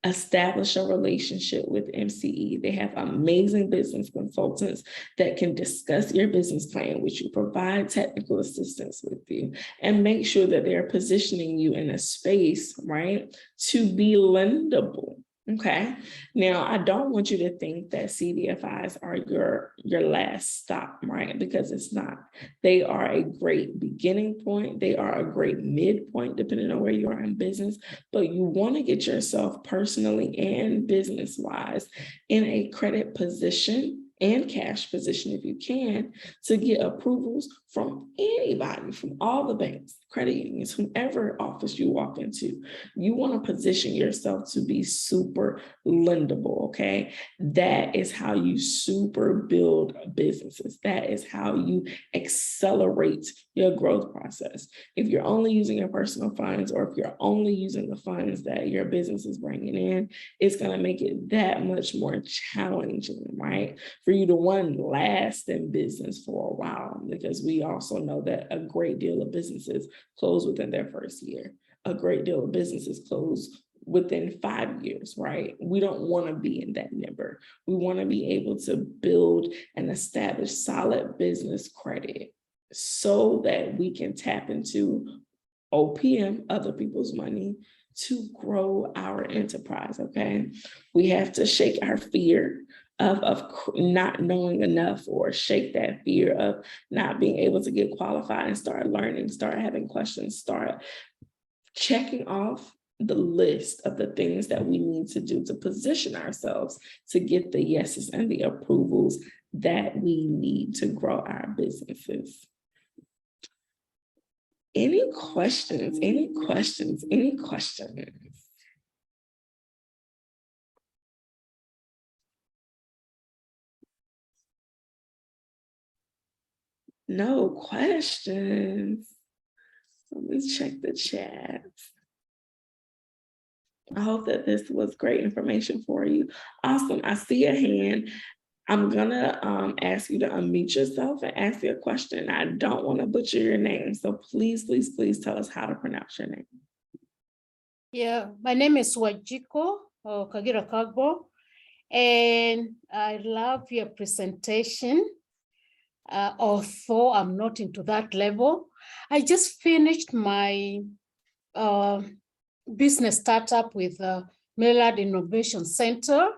establish a relationship with MCE. They have amazing business consultants that can discuss your business plan with you, provide technical assistance with you, and make sure that they're positioning you in a space, right, to be lendable. Okay. Now, I don't want you to think that CDFIs are your last stop, right? Because it's not. They are a great beginning point. They are a great midpoint, depending on where you are in business. But you want to get yourself personally and business-wise in a credit position and cash position, if you can, to get approvals from anybody, from all the banks, credit unions, whomever office you walk into. You want to position yourself to be super lendable, okay? That is how you super build businesses. That is how you accelerate your growth process. If you're only using your personal funds, or if you're only using the funds that your business is bringing in, it's going to make it that much more challenging, right? For you to last in business for a while, because we also know that a great deal of businesses close within their first year. A great deal of businesses close within 5 years, right? We don't want to be in that number. We want to be able to build and establish solid business credit so that we can tap into OPM, other people's money, to grow our enterprise, okay? We have to shake our fear of not knowing enough, or shake that fear of not being able to get qualified and start learning, start having questions, start checking off the list of the things that we need to do to position ourselves to get the yeses and the approvals that we need to grow our businesses. Any questions? Any questions? Any questions? No questions. Let me check the chat. I hope that this was great information for you. Awesome. I see a hand. I'm gonna ask you to unmute yourself and ask you a question. I don't want to butcher your name, so please tell us how to pronounce your name. Yeah, my name is Wajiko Kagira Kagbo, and I love your presentation. Although I'm not into that level, I just finished my business startup with Maryland Innovation Center.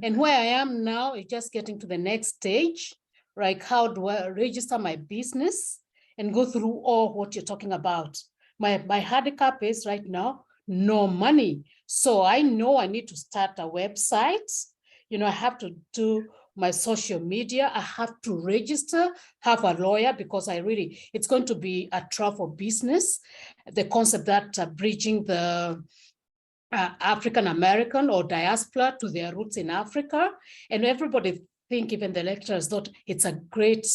And where I am now is just getting to the next stage, like how do I register my business and go through all what you're talking about. My handicap is right now, no money. So I know I need to start a website, I have to do my social media. I have to register, have a lawyer, because it's going to be a trial for business. The concept that bridging the African American or diaspora to their roots in Africa. And everybody think, even the lecturers thought it's a great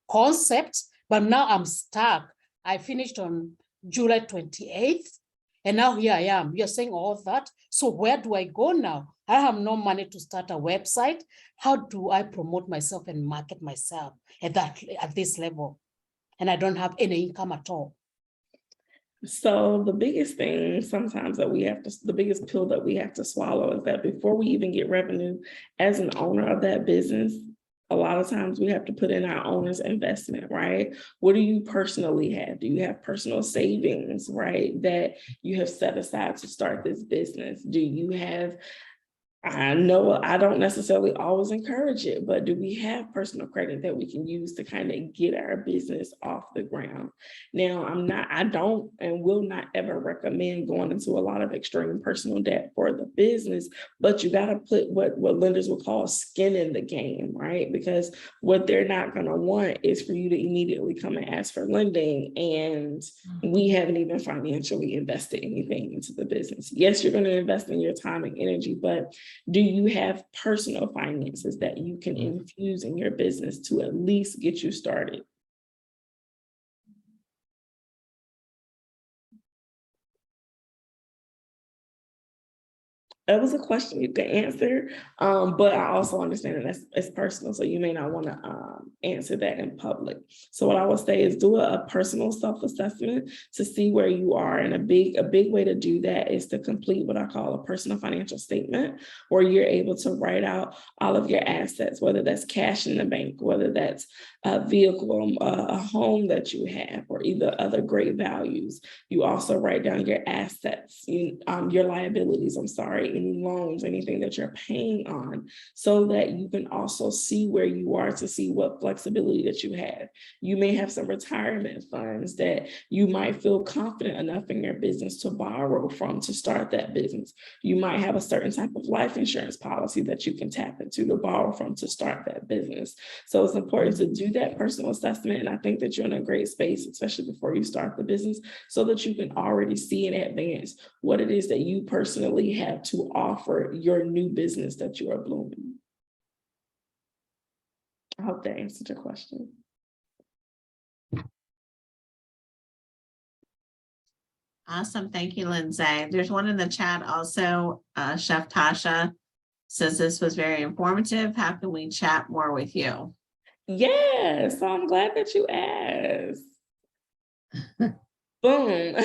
concept, but now I'm stuck. I finished on July 28th, and now here I am. You're saying all that. So where do I go now? I have no money to start a website. How do I promote myself and market myself at this level? And I don't have any income at all. So the biggest thing sometimes the biggest pill that we have to swallow is that before we even get revenue as an owner of that business, a lot of times we have to put in our owner's investment, right? What do you personally have? Do you have personal savings, right, that you have set aside to start this business? Do you have, I know I don't necessarily always encourage it, but do we have personal credit that we can use to kind of get our business off the ground? Now, I don't and will not ever recommend going into a lot of extreme personal debt for the business, but you got to put what lenders would call skin in the game, right? Because what they're not going to want is for you to immediately come and ask for lending, and we haven't even financially invested anything into the business. Yes, you're going to invest in your time and energy, but do you have personal finances that you can infuse in your business to at least get you started? That was a question you can answer, but I also understand that it's personal, so you may not want to answer that in public. So what I would say is do a personal self-assessment to see where you are, and a big way to do that is to complete what I call a personal financial statement, where you're able to write out all of your assets, whether that's cash in the bank, whether that's a vehicle, a home that you have, or either other great values. You also write down your assets, your liabilities, any loans, anything that you're paying on, so that you can also see where you are to see what flexibility that you have. You may have some retirement funds that you might feel confident enough in your business to borrow from to start that business. You might have a certain type of life insurance policy that you can tap into to borrow from to start that business. So it's important to do that personal assessment. And I think that you're in a great space, especially before you start the business, so that you can already see in advance what it is that you personally have to offer your new business that you are blooming. I hope that answered your question. Awesome. Thank you, Lindsay. There's one in the chat also. Chef Tasha says this was very informative. How can we chat more with you? Yes, so I'm glad that you asked. Boom.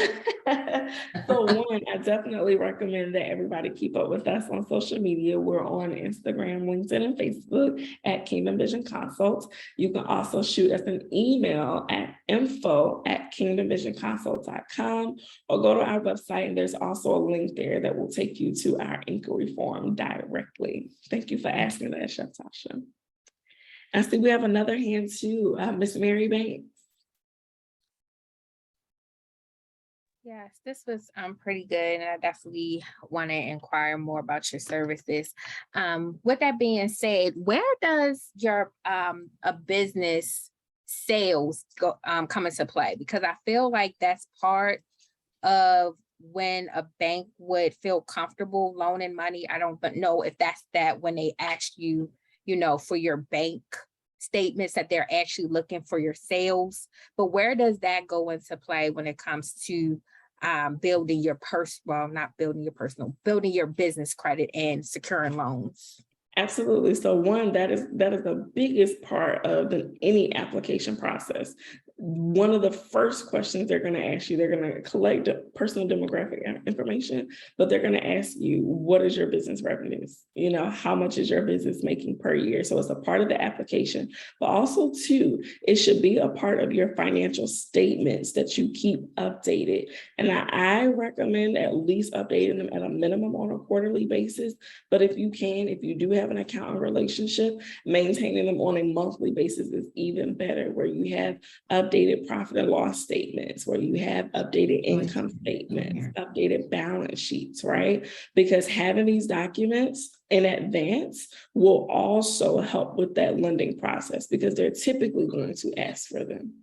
So one, I definitely recommend that everybody keep up with us on social media. We're on Instagram, LinkedIn, and Facebook at Kingdom Vision Consults. You can also shoot us an email at info@kingdomvisionconsults.com, or go to our website, and there's also a link there that will take you to our inquiry form directly. Thank you for asking that, Chef Tasha. I see we have another hand too, Miss Mary Banks. Yes, this was pretty good, and I definitely want to inquire more about your services. With that being said, where does your a business sales go come into play? Because I feel like that's part of when a bank would feel comfortable loaning money. I don't know if that's that when they ask you, for your bank statements, that they're actually looking for your sales. But where does that go into play when it comes to building your building your business credit and securing loans? Absolutely. So one, that is the biggest part of any application process. One of the first questions they're going to ask you, they're going to collect personal demographic information, but they're going to ask you, what is your business revenues? How much is your business making per year? So it's a part of the application, but also too, it should be a part of your financial statements that you keep updated. And I recommend at least updating them at a minimum on a quarterly basis. But if you do have an accounting relationship, maintaining them on a monthly basis is even better, where you have updated profit and loss statements, where you have updated income statements, updated balance sheets, right? Because having these documents in advance will also help with that lending process, because they're typically going to ask for them.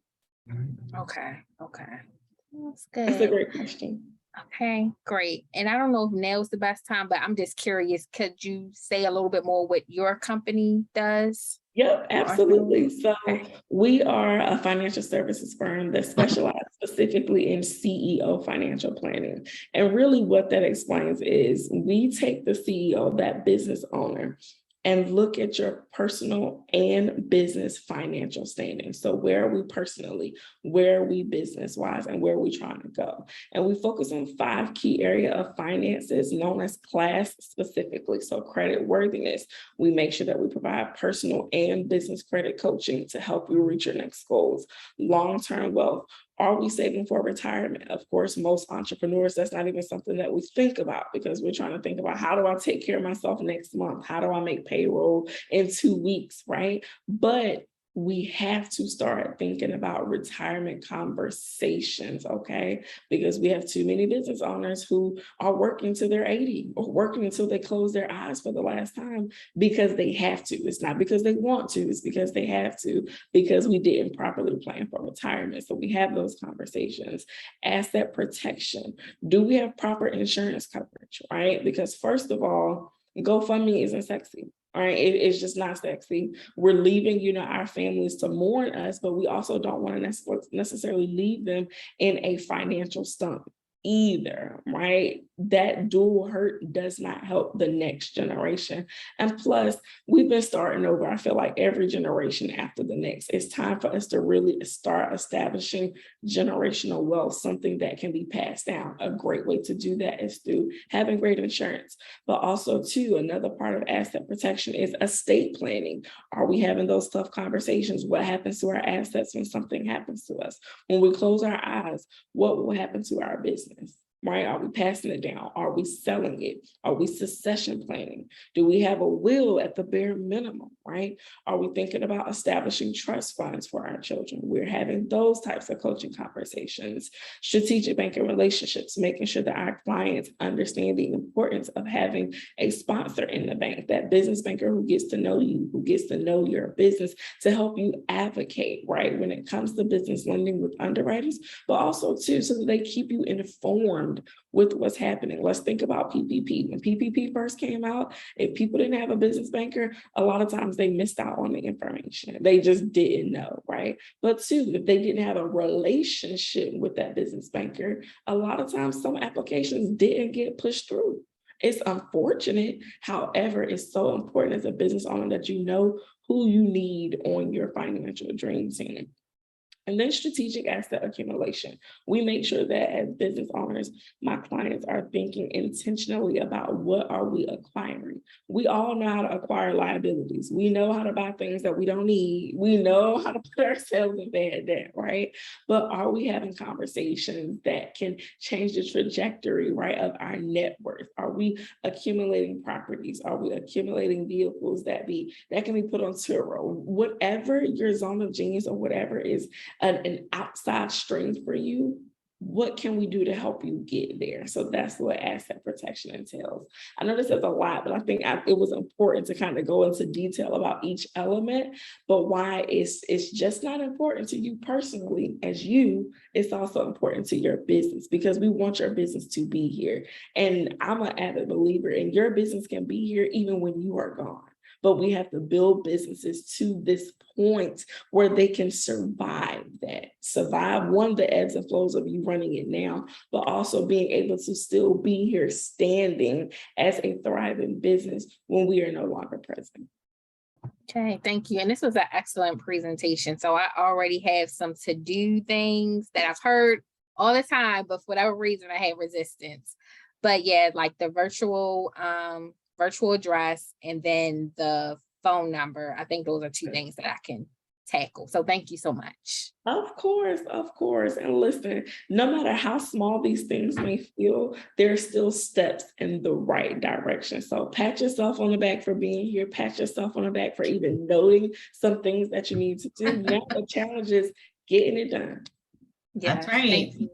Okay, that's That's a good. great question. Okay, great. And I don't know if now's the best time, but I'm just curious, could you say a little bit more what your company does? Yep, absolutely. So Okay. we are a financial services firm that specializes specifically in CEO financial planning. And really what that explains is we take the CEO, that business owner, and look at your personal and business financial standing. So where are we personally, where are we business-wise, and where are we trying to go? And we focus on 5 key areas of finances known as CLASS specifically. So credit worthiness, we make sure that we provide personal and business credit coaching to help you reach your next goals. Long-term wealth, are we saving for retirement? Of course, most entrepreneurs, that's not even something that we think about, because we're trying to think about, how do I take care of myself next month? How do I make payroll in 2 weeks, right? But we have to start thinking about retirement conversations, okay? Because we have too many business owners who are working till they're 80 or working until they close their eyes for the last time because they have to. It's not because they want to, it's because they have to, because we didn't properly plan for retirement. So we have those conversations. Asset protection. Do we have proper insurance coverage, right? Because first of all, GoFundMe isn't sexy. All right, it's just not sexy. We're leaving, our families to mourn us, but we also don't want to necessarily leave them in a financial slump either, right? That dual hurt does not help the next generation. And plus, we've been starting over, I feel like, every generation after the next. It's time for us to really start establishing generational wealth, something that can be passed down. A great way to do that is through having great insurance. But also, too, another part of asset protection is estate planning. Are we having those tough conversations? What happens to our assets when something happens to us? When we close our eyes, what will happen to our business? Right? Are we passing it down? Are we selling it? Are we succession planning? Do we have a will at the bare minimum, right? Are we thinking about establishing trust funds for our children? We're having those types of coaching conversations. Strategic banking relationships, making sure that our clients understand the importance of having a sponsor in the bank, that business banker who gets to know you, who gets to know your business, to help you advocate, right, when it comes to business lending with underwriters, but also too, so that they keep you informed with what's happening. Let's think about PPP. When PPP first came out, if people didn't have a business banker, a lot of times they missed out on the information. They just didn't know, right? But two, if they didn't have a relationship with that business banker, a lot of times some applications didn't get pushed through. It's unfortunate. However, it's so important as a business owner that you know who you need on your financial dream team. And then strategic asset accumulation. We make sure that as business owners, my clients are thinking intentionally about what are we acquiring. We all know how to acquire liabilities. We know how to buy things that we don't need. We know how to put ourselves in bad debt, right? But are we having conversations that can change the trajectory, right, of our net worth? Are we accumulating properties? Are we accumulating vehicles that can be put on Turo? Whatever your zone of genius or whatever is an outside strength for you, what can we do to help you get there? So that's what asset protection entails. I know this is a lot, but I think it was important to kind of go into detail about each element, but why it's just not important to you personally as you, it's also important to your business, because we want your business to be here. And I'm an avid believer in your business can be here even when you are gone. But we have to build businesses to this point where they can survive one, the ebbs and flows of you running it now, but also being able to still be here standing as a thriving business when we are no longer present. Okay, thank you. And this was an excellent presentation. So I already have some to-do things that I've heard all the time, but for whatever reason, I had resistance. But yeah, like the virtual address and then the phone number. I think those are 2 things that I can tackle. So thank you so much. Of course. And listen, no matter how small these things may feel, there are still steps in the right direction. So pat yourself on the back for being here. Pat yourself on the back for even knowing some things that you need to do. Now the challenge is getting it done. That's Yes, right. thank you.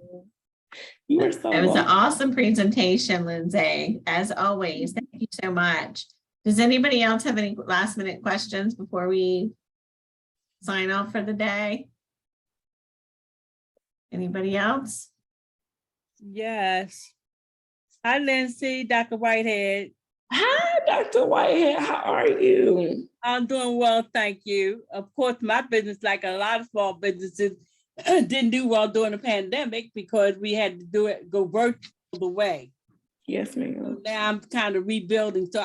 You are so It was an welcome. awesome presentation, Lindsay, as always. Thank you so much. Does anybody else have any last minute questions before we sign off for the day? Anybody else? Yes. Hi, Lindsay, Dr. Whitehead. Hi, Dr. Whitehead. How are you? I'm doing well, thank you. Of course, my business, like a lot of small businesses, didn't do well during the pandemic because we had to go virtual the way. Yes, So ma'am. now I'm kind of rebuilding. So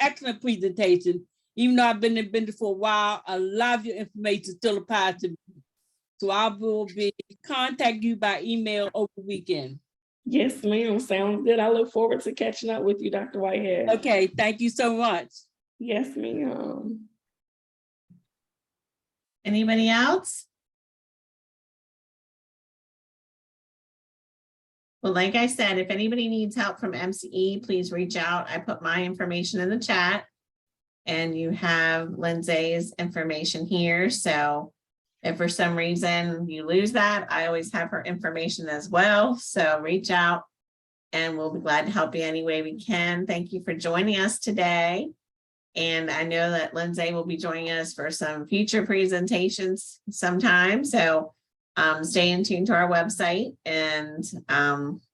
excellent presentation. Even though I've been in business for a while, a lot of your information still applies to me. So I will be contact you by email over the weekend. Yes, ma'am. Sounds good. I look forward to catching up with you, Dr. Whitehead. Okay, thank you so much. Yes, ma'am. Anybody else? Well, like I said, if anybody needs help from MCE, please reach out. I put my information in the chat. And you have Lindsay's information here. So if for some reason you lose that, I always have her information as well. So reach out and we'll be glad to help you any way we can. Thank you for joining us today. And I know that Lindsay will be joining us for some future presentations sometime. So stay in tune to our website. And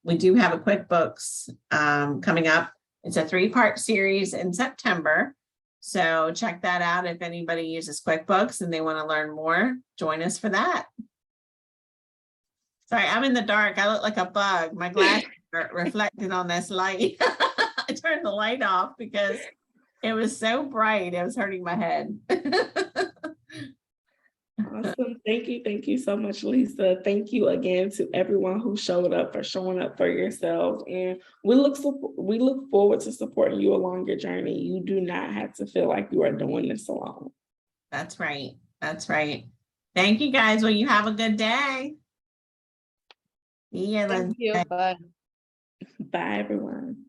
we do have a QuickBooks coming up. It's a 3-part series in September. So check that out. If anybody uses QuickBooks and they want to learn more, join us for that. Sorry, I'm in the dark. I look like a bug. My glasses are reflected on this light. I turned the light off because it was so bright. It was hurting my head. Awesome. Thank you. Thank you so much, Lisa. Thank you again to everyone who showed up, for showing up for yourselves. And we look forward to supporting you along your journey. You do not have to feel like you are doing this alone. That's right. That's right. Thank you guys. Well, you have a good day. See you, Thank you. Lindsay. Bye. Bye, everyone.